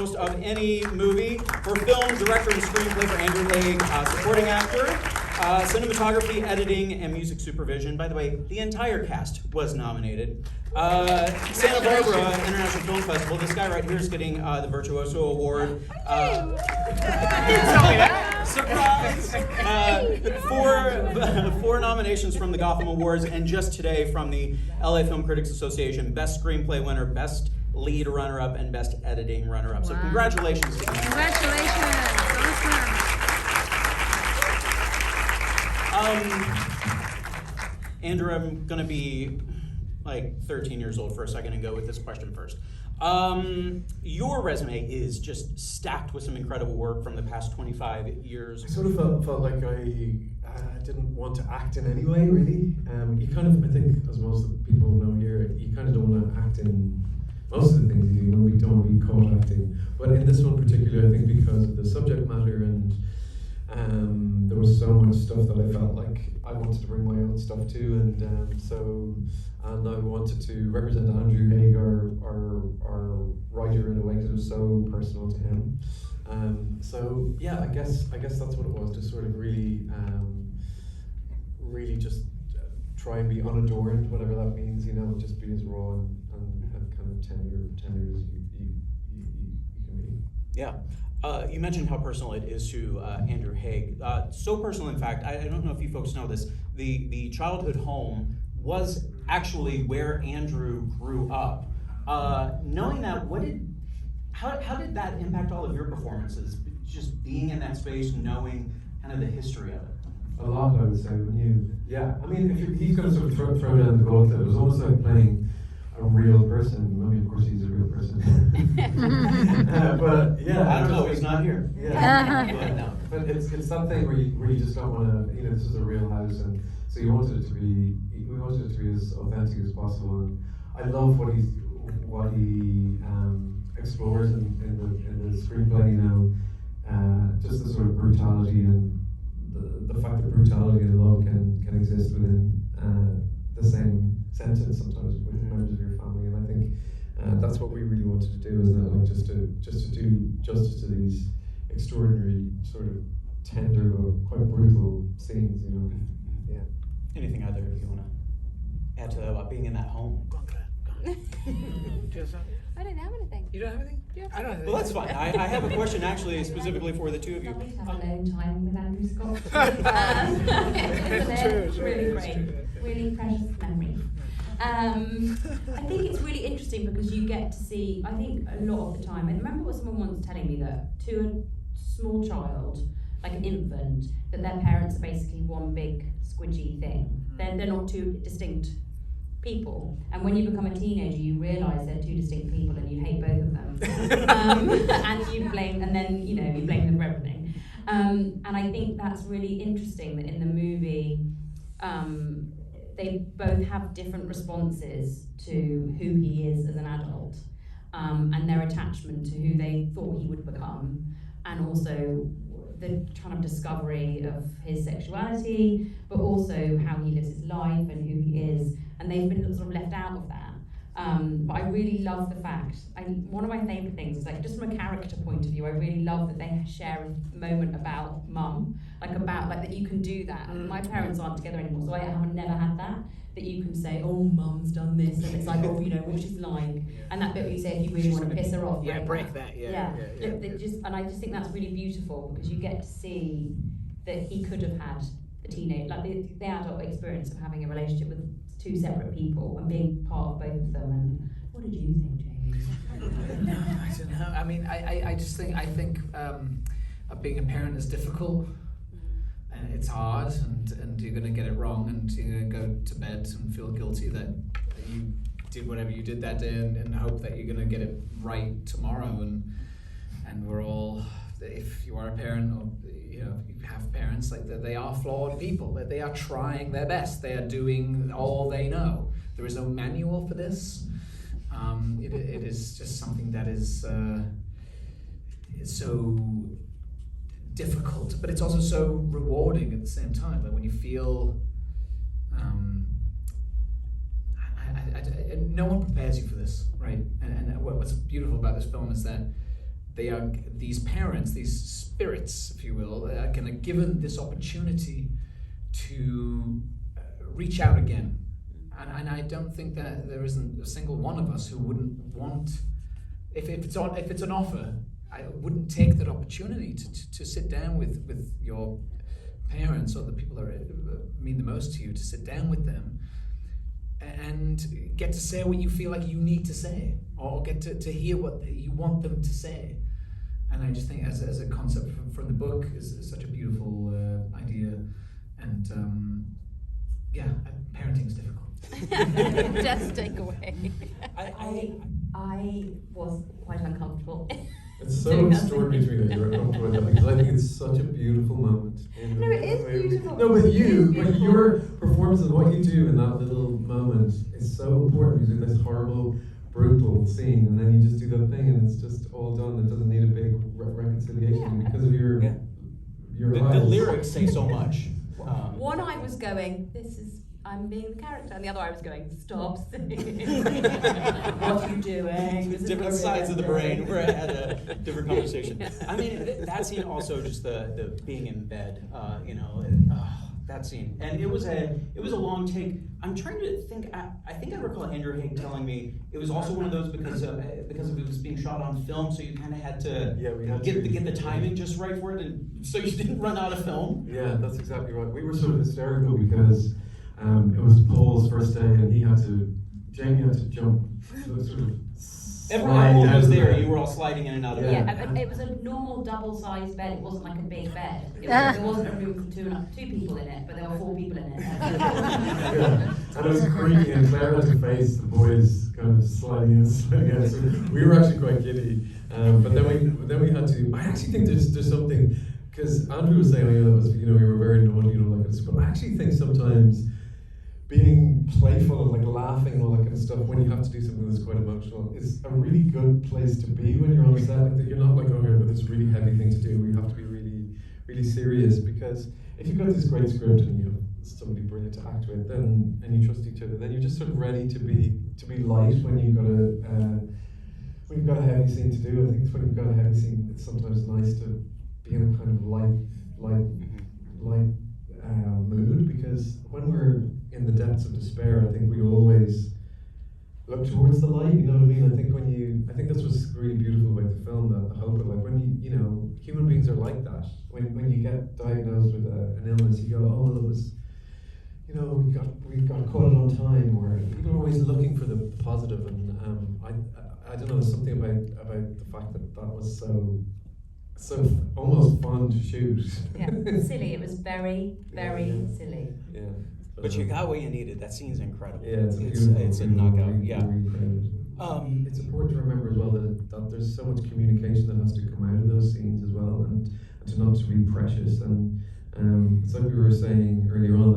most of any movie. For film, director, and screenplay for Andrew Haigh, supporting actor, cinematography, editing, and music supervision. By the way, the entire cast was nominated. Santa Barbara International Film Festival. This guy right here is getting the Virtuoso Award. Surprise! Four nominations from the Gotham Awards, and just today from the LA Film Critics Association, Best Screenplay winner, Best Lead runner-up, and Best Editing runner-up. So congratulations to him. Congratulations. Awesome. Andrew, I'm going to be like 13 years old for a second and go with this question first. Your resume is just stacked with some incredible work from the past 25 years. I sort of felt like I didn't want to act in any way, really. You kind of, I think, as most of the people know here, you kind of don't want to act in most of the things you do. We don't want to be caught acting. But in this one particularly, I think because of the subject matter and there was so much stuff that I felt like I wanted to bring my own stuff to, and I wanted to represent Andrew Haigh, our writer, in a way because it was so personal to him. So yeah, I guess that's what it was. Just sort of really just try and be unadorned, whatever that means. Just be as raw and kind of tender as you can be. Yeah. You mentioned how personal it is to Andrew Haigh. So personal, in fact, I don't know if you folks know this, the childhood home was actually where Andrew grew up. Knowing that, how did that impact all of your performances? Just being in that space, knowing kind of the history of it. A lot, I would say. Yeah. I mean, if he's going to sort of throw down the gauntlet, it was almost like playing a real person. I mean, of course, he's a real person. But yeah, I don't know. He's not here. Yeah. But it's something where you just don't want to. This is a real house, and so we wanted it to be as authentic as possible. And I love what he explores in the screenplay. Just the sort of brutality and the fact that brutality and love can exist within the same sentence sometimes with members of your family, and I think that's what we really wanted to do, isn't it? Like just to do justice to these extraordinary sort of tender but quite brutal scenes, Yeah. Anything either of you want to add to that about being in that home? I don't have anything. You don't have anything? Yeah. I don't have anything. Well, that's fine. I have a question actually specifically for the two of you. Lovely to have alone time with Andrew Scott. It's true, Really it's great, true. really precious memories. I think it's really interesting because you get to see, I think a lot of the time, I remember what someone once telling me that to a small child, like an infant, that their parents are basically one big squidgy thing. They're not two distinct people, and when you become a teenager you realise they're two distinct people and you hate both of them. And you blame them for everything, and I think that's really interesting that in the movie they both have different responses to who he is as an adult, and their attachment to who they thought he would become, and also the kind of discovery of his sexuality, but also how he lives his life and who he is, and they've been sort of left out of that. But I really love the fact, one of my favourite things is like, just from a character point of view, I really love that they share a moment about mum, like that you can do that. My parents aren't together anymore, so I have never had that you can say, oh, mum's done this, and it's like, oh, what she's like, and that bit where you say if you really want to piss her off, break that. And I just think that's really beautiful because you get to see that he could have had the adult experience of having a relationship with two separate people and being part of both of them. And what did you think, James? No, I don't know. I mean, I think being a parent is difficult. And it's hard, and you're going to get it wrong, and you're going to go to bed and feel guilty that you did whatever you did that day, and hope that you're going to get it right tomorrow. And we're all, if you are a parent, or you have parents, like they are flawed people. That they are trying their best. They are doing all they know. There is no manual for this. It is just something that is so difficult, but it's also so rewarding at the same time. Like when you feel, no one prepares you for this, right? And what's beautiful about this film is that they are these parents, these spirits, if you will, that are kind of given this opportunity to reach out again. And I don't think that there isn't a single one of us who wouldn't want, if it's an offer, I wouldn't take that opportunity to sit down with your parents or the people that mean the most to you, to sit down with them and get to say what you feel like you need to say, or get to hear what you want them to say. And I just think as a concept from the book is such a beautiful idea. And parenting is difficult. Just take away. I was quite uncomfortable. It's so extraordinary to me that you're uncomfortable with that, because I think it's such a beautiful moment. No, it is beautiful. No, but It is beautiful. your performance and what you do in that little moment is so important. You do this horrible, brutal scene, and then you just do that thing, and it's just all done. It doesn't need a big reconciliation because of your Yeah. your The eyes. lyrics say so much. One eye was going, I'm being the character, and the other eye was going, stop singing. What are you doing? This is Different sides of the horrific. brain. We're at a different conversation. I mean, that scene also, just the being in bed, that scene, and it was a long take. I'm trying to think. I think I recall Andrew Haig telling me it was also one of those because of it was being shot on film, so you kind of had to get the timing just right for it, and so you didn't run out of film. Yeah, that's exactly right. We were sort of hysterical because it was Paul's first day, and Jamie had to jump, sort of. Everyone was there. You were all sliding in and out of it. Yeah, it was a normal double-sized bed. It wasn't like a big bed. There wasn't a room for two people in it, but there were 4 people in it. Yeah. And it was creaky, and Claire had to face the boys kind of sliding in, sliding out. So we were actually quite giddy. But then we had to. I actually think there's something, because Andrew was saying, we were very naughty, like this. But I actually think sometimes being playful and like laughing and all that kind of stuff when you have to do something that's quite emotional is a really good place to be when you're on set. Like that, you're not like, okay, but this really heavy thing to do. We have to be really, really serious, because if you've got this great script and you have somebody brilliant to act with, then and you trust each other, then you're just sort of ready to be light when you've got a heavy scene to do. I think when you've got a heavy scene, it's sometimes nice to be in a kind of light mood, because when we're in the depths of despair, I think we always look towards the light. You know what I mean? I think that's what's really beautiful about the film, the hope of, like, when human beings are like that. When you get diagnosed with an illness, you go, oh well, it was, we got caught on time. Or people are always looking for the positive, and I don't know. There's something about the fact that was so almost fun to shoot. Yeah, silly. It was very, very silly. Yeah. But you got what you needed. That scene's incredible. Yeah, it's a knockout. Yeah. It's important to remember as well that there's so much communication that has to come out of those scenes as well, and to not to be precious. And it's like we were saying earlier on,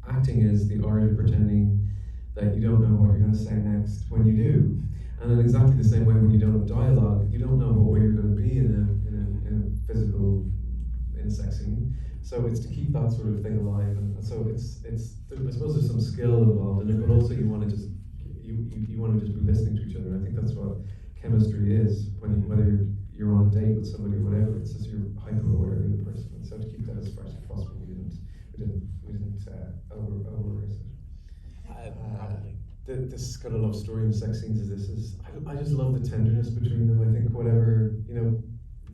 that acting is the art of pretending that you don't know what you're going to say next when you do. And in exactly the same way, when you don't have dialogue, you don't know what way you're going to be in a sex scene. So it's to keep that sort of thing alive, and so it's. I suppose there's some skill involved in it, but also you want to just be listening to each other. I think that's what chemistry is. Whether you're on a date with somebody or whatever, it's just you're hyper aware of the other person. And so to keep that as fresh as possible, we didn't over it. This kind of love story in sex scenes I just love the tenderness between them. I think whatever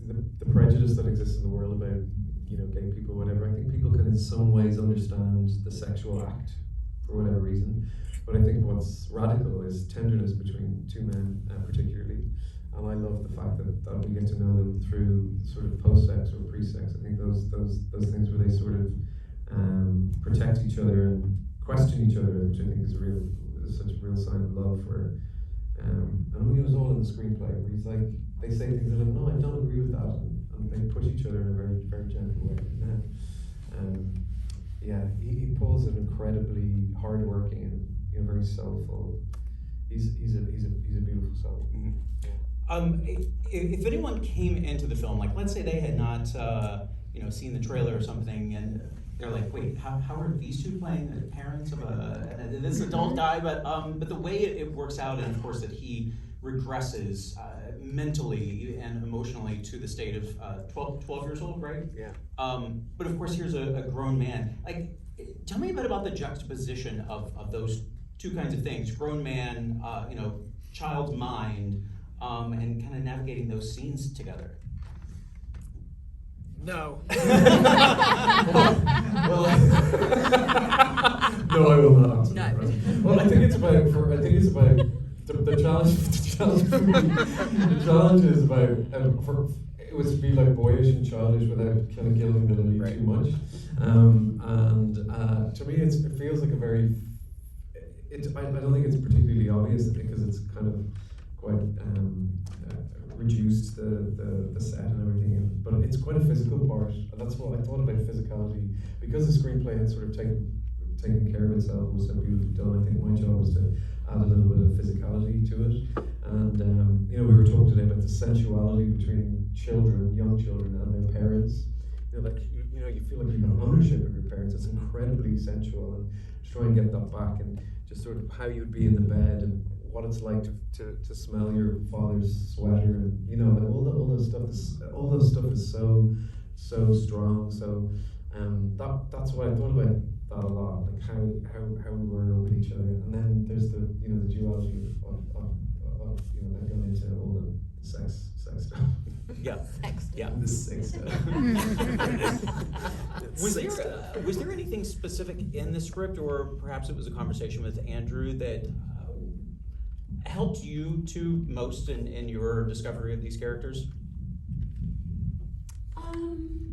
the prejudice that exists in the world about gay people, whatever. I think people can in some ways understand the sexual act for whatever reason, but I think what's radical is tenderness between two men, particularly. And I love the fact that we get to know them through sort of post-sex or pre-sex. I think those things where they sort of protect each other and question each other, which I think is such a real sign of love. And when he was all in the screenplay, where he's like, they say things like, no, I don't agree with that, and they push each other in a very, very gentle way. He Paul's an incredibly hardworking and very soulful. He's a beautiful soul. Mm-hmm. If anyone came into the film, like let's say they had not seen the trailer or something, and they're like, wait, how are these two playing the parents of this adult guy? But the way it works out, and of course that he regresses mentally and emotionally to the state of 12 years old, right? Yeah. But of course, here's a grown man. Like, tell me a bit about the juxtaposition of those two kinds of things: grown man, child's mind, and kind of navigating those scenes together. No. Well, no, I will not answer that question. Well, I think it's about the challenge. The challenge is about it was to be like boyish and childish without kind of killing the lily too much. To me, it feels like a very. I don't think it's particularly obvious because it's kind of quite reduced the set and everything, but it's quite a physical part. And that's what I thought about physicality, because the screenplay had sort of taken care of itself, was so beautifully done. I think my job was to add a little bit of physicality to it. And we were talking today about the sensuality between young children and their parents. You feel like you have ownership of your parents. It's incredibly sensual, and to try and get that back, and just sort of how you'd be in the bed and what it's like to smell your father's sweater, and like all those stuff is so strong. So that's what I thought about that a lot, like how we were with each other. And then there's the duality of then going into all the sex stuff. Yeah. Yeah. The sex stuff. Was there anything specific in the script, or perhaps it was a conversation with Andrew, that helped you two most in your discovery of these characters?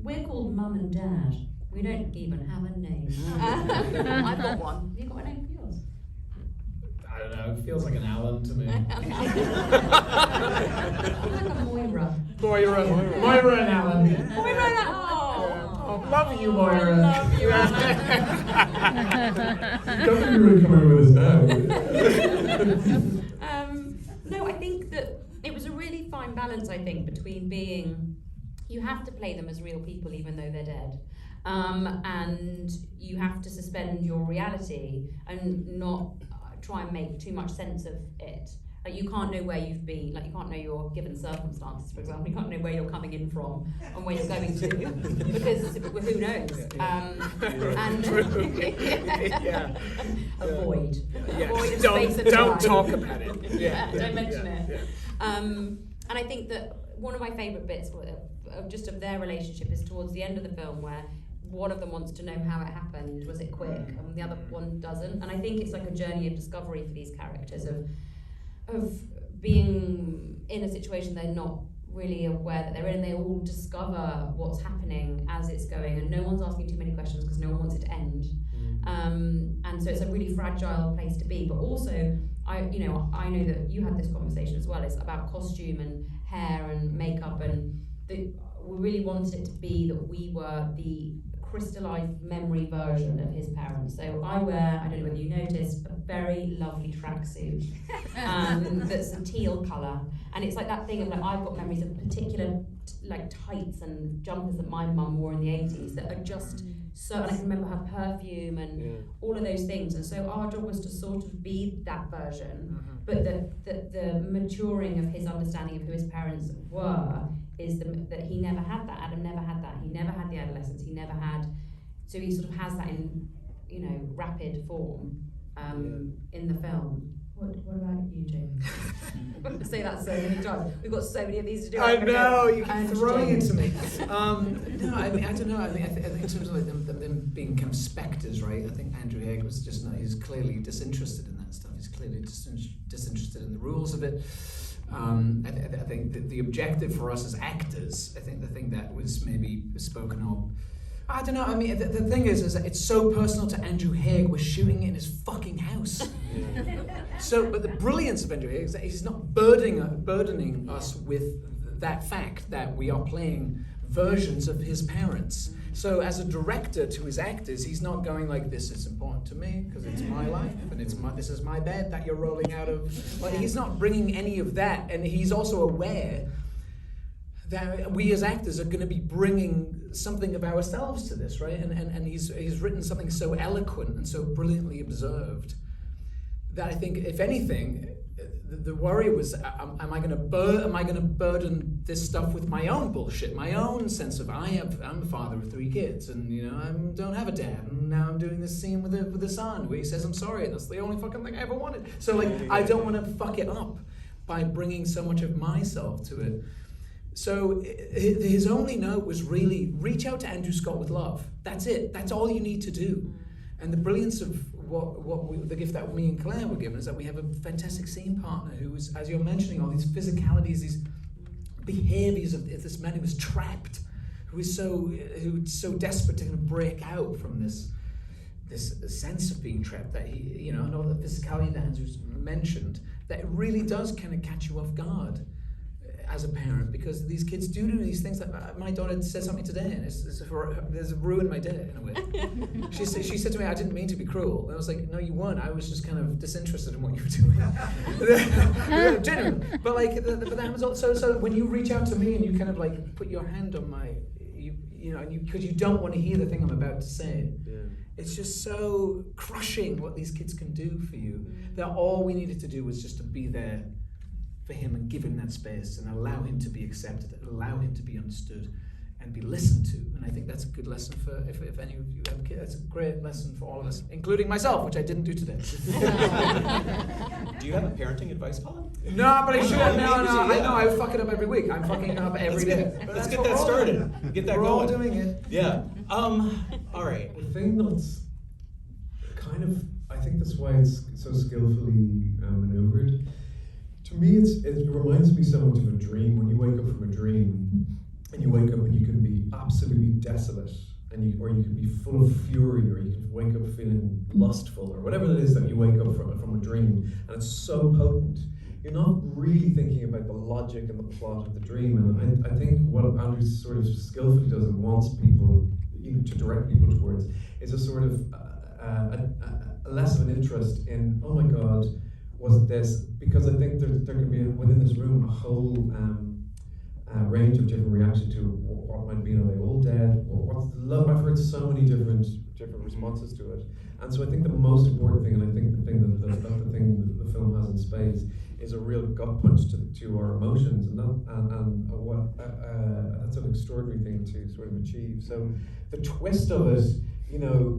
We're called Mum and Dad. We don't even have a name. I've got one. Have you got a name for yours? I don't know, it feels like an Alan to me. Like a Moira. Moira and Alan. Moira and Alan. Oh, love you, Moira. Love you, Alan. Don't think you're really coming with us now. No, I think that it was a really fine balance, I think, between being, you have to play them as real people even though they're dead. And you have to suspend your reality and not try and make too much sense of it. Like, you can't know where you've been, like you can't know your given circumstances, for example. You can't know where you're coming in from and where you're going to, because who knows? A void. A void of space and time. Don't talk about it. Don't mention it. And I think that one of my favourite bits of their relationship is towards the end of the film, where one of them wants to know how it happened. Was it quick? And the other one doesn't. And I think it's like a journey of discovery for these characters of being in a situation they're not really aware that they're in. They all discover what's happening as it's going, and no one's asking too many questions because no one wants it to end. And so it's a really fragile place to be. But also, I know that you had this conversation as well. It's about costume and hair and makeup, and we really wanted it to be that we were the crystallized memory version of his parents. So I wear, I don't know whether you noticed, a very lovely tracksuit that's a teal colour, and it's like that thing of like, I've got memories of particular like tights and jumpers that my mum wore in the 80s that are just so, and I can remember her perfume and all of those things. And so our job was to sort of be that version, but the maturing of his understanding of who his parents were is that he never had that. Adam never had that. He never had the adolescence. He never had. So he sort of has that in, rapid form in the film. What about you, James? I'm going to say that so many times. We've got so many of these to do. I know, you keep throwing it to me. No, I don't know. I think in terms of them being kind of spectres, right? I think Andrew Haig was he's clearly disinterested in that stuff. He's clearly disinterested in the rules of it. I think that the objective for us as actors, I think the thing that was maybe spoken of, I don't know, I mean, the thing is that it's so personal to Andrew Haig. We're shooting in his fucking house. But the brilliance of Andrew Haig is that he's not burdening us with that fact that we are playing versions of his parents. So as a director to his actors, he's not going like, this is important to me because it's my life and this is my bed that you're rolling out of. Like, he's not bringing any of that, and he's also aware that we as actors are going to be bringing something of ourselves to this, right? And he's written something so eloquent and so brilliantly observed that I think, if anything, the worry was, am I going to burden this stuff with my own bullshit, my own sense of I'm a father of 3 kids, and I don't have a dad, and now I'm doing this scene with a son where he says I'm sorry, and that's the only fucking thing I ever wanted. So like I don't want to fuck it up by bringing so much of myself to it. So his only note was really reach out to Andrew Scott with love. That's it. That's all you need to do. And the brilliance of the gift that me and Claire were given is that we have a fantastic scene partner who is, as you're mentioning, all these physicalities, these behaviors of this man who was trapped, who's so desperate to kind of break out from this sense of being trapped, that he, and all the physicality that Andrew's mentioned, that really does kind of catch you off guard as a parent, because these kids do these things. That my daughter said something today, and there's ruined my day in a way. She said to me, "I didn't mean to be cruel," and I was like, "No, you weren't. I was just kind of disinterested in what you were doing." Genuine, but like, but that was also so. When you reach out to me and you kind of like put your hand on my, because you don't want to hear the thing I'm about to say. Yeah. It's just so crushing what these kids can do for you. That all we needed to do was just to be there for him and give him that space and allow him to be accepted, allow him to be understood and be listened to. And I think that's a good lesson for if any of you have kids. That's a great lesson for all of us, including myself, which I didn't do today. Do you have a parenting advice column? No, but I should. No, I know. I fuck it up every week. I'm fucking it up every day. Let's get that started. Get that we're going. All doing it. Yeah. All right. The thing that's kind of, I think that's why it's so skillfully maneuvered. To me, it reminds me so much of a dream. When you wake up from a dream, and you wake up and you can be absolutely desolate, or you can be full of fury, or you can wake up feeling lustful, or whatever it is that you wake up from a dream, and it's so potent. You're not really thinking about the logic and the plot of the dream, and I think what Andrew sort of skillfully does and wants people, to direct people towards, is a sort of a less of an interest in, oh my God, was it this? Because I think there can be within this room a whole range of different reactions to what might be, are they all dead? Or what's the love? I've heard so many different responses to it, and so I think the most important thing, and I think the thing that the film has in spades, is a real gut punch to our emotions, and that's an extraordinary thing to sort of achieve. So the twist of it,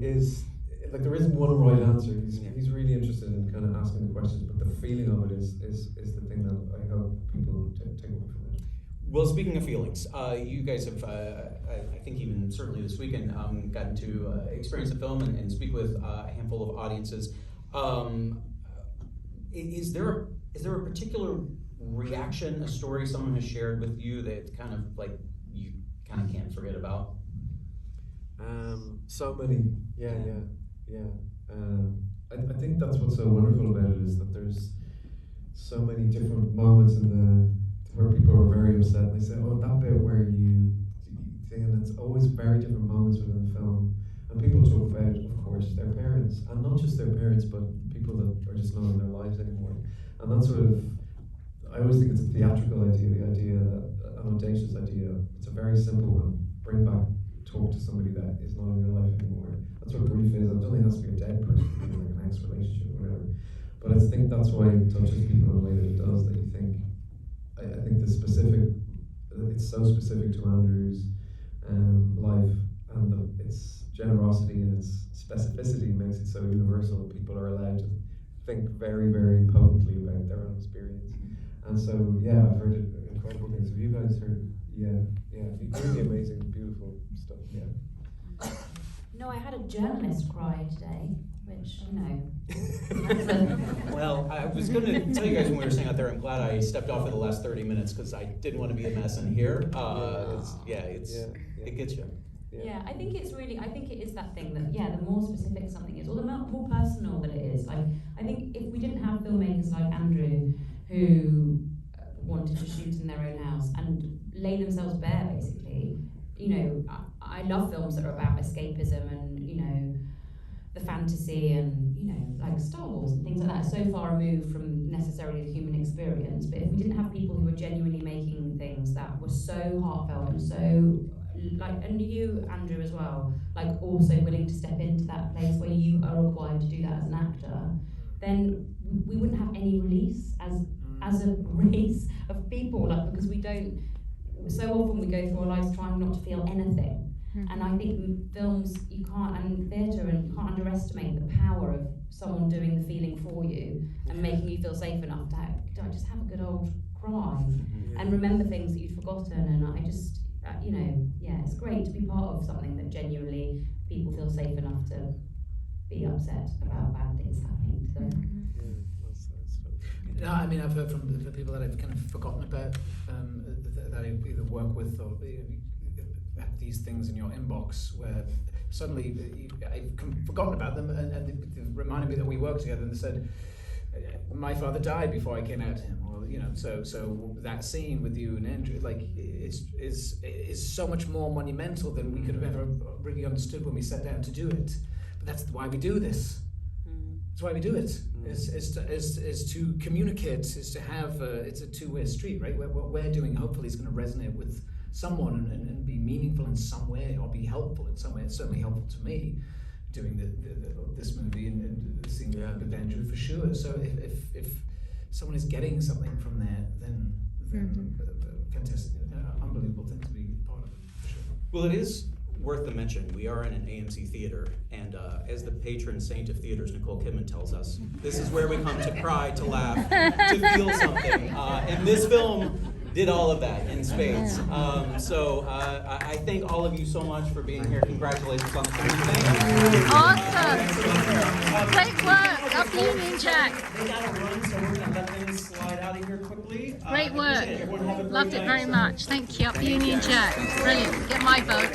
is. Like, there isn't one right answer. He's really interested in kind of asking the questions, but the feeling of it is the thing that I hope people take away from it. Well, speaking of feelings, you guys have, I think even certainly this weekend, gotten to experience the film and speak with a handful of audiences. Is there a particular reaction, a story someone has shared with you that kind of like you kind of can't forget about? So many, yeah. I think that's what's so wonderful about it, is that there's so many different moments where people are very upset, and they say, "Oh, that bit where you," and it's always very different moments within the film. And people talk about, of course, their parents, and not just their parents, but people that are just not in their lives anymore. And that's sort of, I always think it's a theatrical idea, the idea, an audacious idea. It's a very simple one. Bring back, talk to somebody that is not in your life anymore. That's what grief is. I don't think it has to be a dead person, it can be like an ex-relationship or whatever. But I think that's why it touches people in a way that it does, that you think, I think it's so specific to Andrew's life, and its generosity and its specificity makes it so universal. People are allowed to think very, very potently about their own experience. And so, yeah, I've heard incredible things. Have you guys heard? Yeah, really amazing, beautiful stuff, yeah. No, I had a journalist cry today, which, Well, I was going to tell you guys when we were sitting out there, I'm glad I stepped off for the last 30 minutes because I didn't want to be a mess in here. It gets you. Yeah, I think it is that thing that, the more specific something is, or the more personal that it is. Like, I think if we didn't have filmmakers like Andrew who wanted to shoot in their own house and lay themselves bare, basically, I love films that are about escapism and, the fantasy and, like Star Wars and things like that, so far removed from necessarily the human experience. But if we didn't have people who were genuinely making things that were so heartfelt and so, like, and you, Andrew, as well, like, also willing to step into that place where you are required to do that as an actor, then we wouldn't have any release as as a race of people, like, because we don't, so often we go through our lives trying not to feel anything. And I think films, you can't, and theatre, and you can't underestimate the power of someone doing the feeling for you and making you feel safe enough to just have a good old cry and remember things that you've forgotten. And I just, you know, yeah, it's great to be part of something that genuinely people feel safe enough to be upset about bad things happening to them. No, I mean, I've heard from the people that I've kind of forgotten about, that I either work with or have these things in your inbox where suddenly I've forgotten about them, and they reminded me that we worked together, and they said, my father died before I came out to him, or you know, so that scene with you and Andrew, like, is so much more monumental than we could have ever really understood when we sat down to do it. But that's why we do this. That's why we do it. Is to communicate. Is to have. It's a two-way street, right? What we're doing hopefully is going to resonate with someone and be meaningful in some way, or be helpful in some way. It's certainly helpful to me doing this movie and seeing with Andrew for sure. So if someone is getting something from there, then fantastic, unbelievable thing to be part of. For sure. Well, it is worth the mention. We are in an AMC theater, and as the patron saint of theaters, Nicole Kidman tells us, this is where we come to cry, to laugh, to feel something. And this film did all of that in spades. So I thank all of you so much for being here. Congratulations on the film. Thank you. Awesome. Great work. Up the Union Jack. They gotta run, so we're gonna let them slide out of here quickly. Great work. Everyone have a great Loved it night. very much. Thank you. Up the Union Jack. Brilliant. Get my vote.